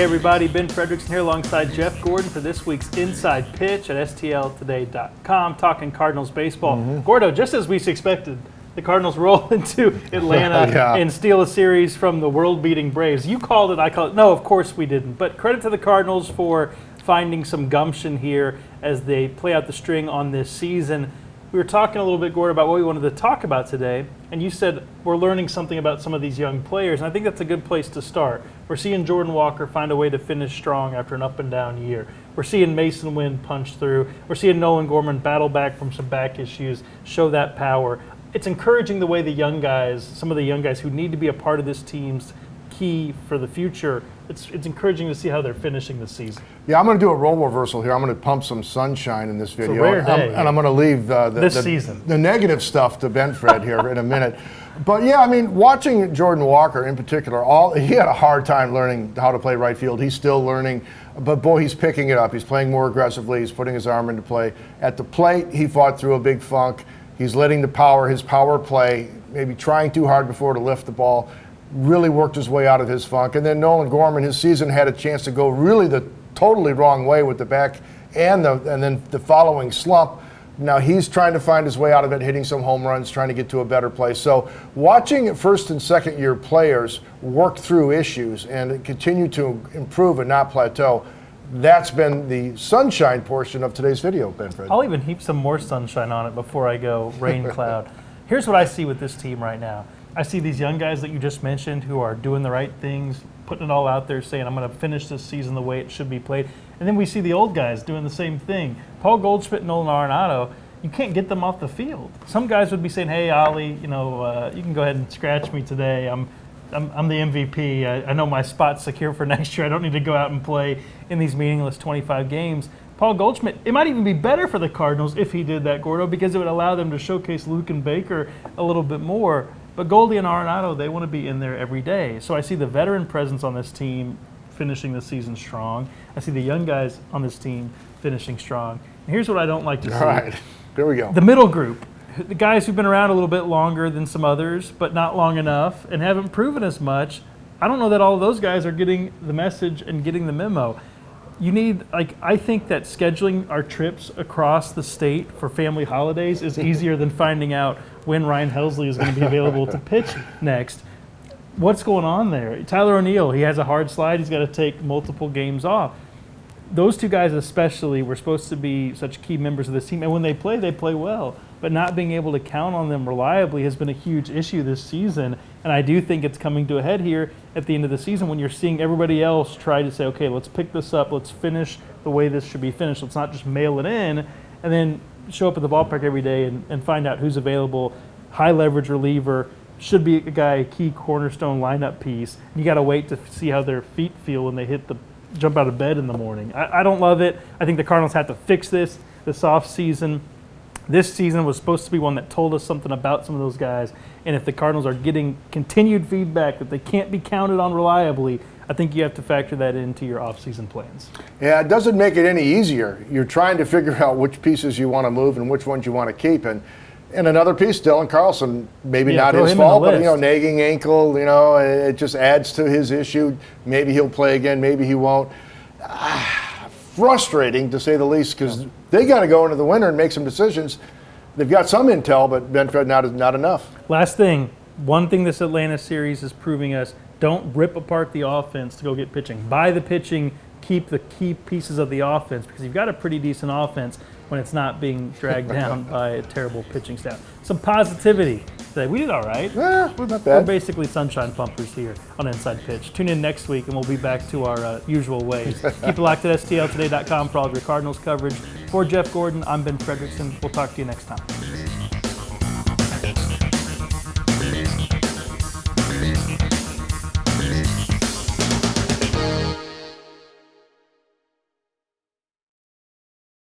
Hey everybody, Ben Frederickson here alongside Jeff Gordon for this week's Inside Pitch at STLtoday.com, talking Cardinals baseball. Gordo, just as we expected, the Cardinals roll into Atlanta and steal a series from the world-beating Braves. You called it, I called it. No, of course we didn't. But credit to the Cardinals for finding some gumption here as they play out the string on this season. We were talking a little bit, Gordon, about what we wanted to talk about today, and you said we're learning something about some of these young players, and I think that's a good place to start. We're seeing Jordan Walker find a way to finish strong after an up-and-down year. We're seeing Mason Wynn punch through. We're seeing Nolan Gorman battle back from some back issues, show that power. It's encouraging the way the young guys, some of the young guys who need to be a part of this team's key for the future, it's encouraging to see how they're finishing the season. Yeah, I'm going to do a role reversal here. I'm going to pump some sunshine in this video. It's a rare day, and I'm going to leave the negative stuff to Ben Fred here in a minute. But yeah, I mean, watching Jordan Walker in particular, he had a hard time learning how to play right field. He's still learning, but boy, he's picking it up. He's playing more aggressively. He's putting his arm into play. At the plate, he fought through a big funk. He's letting his power play, maybe trying too hard before to lift the ball, really worked his way out of his funk. And then Nolan Gorman, his season had a chance to go really the totally wrong way with the back and then the following slump. Now he's trying to find his way out of it, hitting some home runs, trying to get to a better place. So watching first and second year players work through issues and continue to improve and not plateau, that's been the sunshine portion of today's video, Ben Fred. I'll even heap some more sunshine on it before I go rain cloud. Here's what I see with this team right now. I see these young guys that you just mentioned who are doing the right things, putting it all out there, saying, I'm going to finish this season the way it should be played. And then we see the old guys doing the same thing. Paul Goldschmidt and Nolan Arenado, you can't get them off the field. Some guys would be saying, hey, Ollie, you can go ahead and scratch me today. I'm the MVP. I know my spot's secure for next year. I don't need to go out and play in these meaningless 25 games. Paul Goldschmidt, it might even be better for the Cardinals if he did that, Gordo, because it would allow them to showcase Luke and Baker a little bit more. But Goldie and Arenado, they want to be in there every day. So I see the veteran presence on this team finishing the season strong. I see the young guys on this team finishing strong. And here's what I don't like to see. All right, there we go. The middle group, the guys who've been around a little bit longer than some others, but not long enough and haven't proven as much. I don't know that all of those guys are getting the message and getting the memo. You need, I think that scheduling our trips across the state for family holidays is easier than finding out when Ryan Helsley is going to be available to pitch next. What's going on there? Tyler O'Neill, he has a hard slide. He's got to take multiple games off. Those two guys especially were supposed to be such key members of this team, and when they play well. But not being able to count on them reliably has been a huge issue this season, and I do think it's coming to a head here at the end of the season when you're seeing everybody else try to say, okay, let's pick this up, let's finish the way this should be finished. Let's not just mail it in and then show up at the ballpark every day and find out who's available. High leverage reliever, should be a guy, a key cornerstone lineup piece. You got to wait to see how their feet feel when they jump out of bed in the morning. I don't love it. I think the Cardinals have to fix this off season. This season was supposed to be one that told us something about some of those guys. And if the Cardinals are getting continued feedback that they can't be counted on reliably, I think you have to factor that into your off-season plans. Yeah, it doesn't make it any easier. You're trying to figure out which pieces you want to move and which ones you want to keep. And another piece, Dylan Carlson, maybe not his fault, but nagging ankle, it just adds to his issue. Maybe he'll play again, maybe he won't. Frustrating, to say the least, because they got to go into the winter and make some decisions. They've got some intel, but Ben Fred, not enough. Last thing, one thing this Atlanta series is proving us, don't rip apart the offense to go get pitching. Buy the pitching, keep the key pieces of the offense, because you've got a pretty decent offense when it's not being dragged down by a terrible pitching staff. Some positivity today. We did all right. Yeah, we're not bad. We're basically sunshine pumpers here on Inside Pitch. Tune in next week, and we'll be back to our usual ways. Keep it locked at STLtoday.com for all of your Cardinals coverage. For Jeff Gordon, I'm Ben Frederickson. We'll talk to you next time.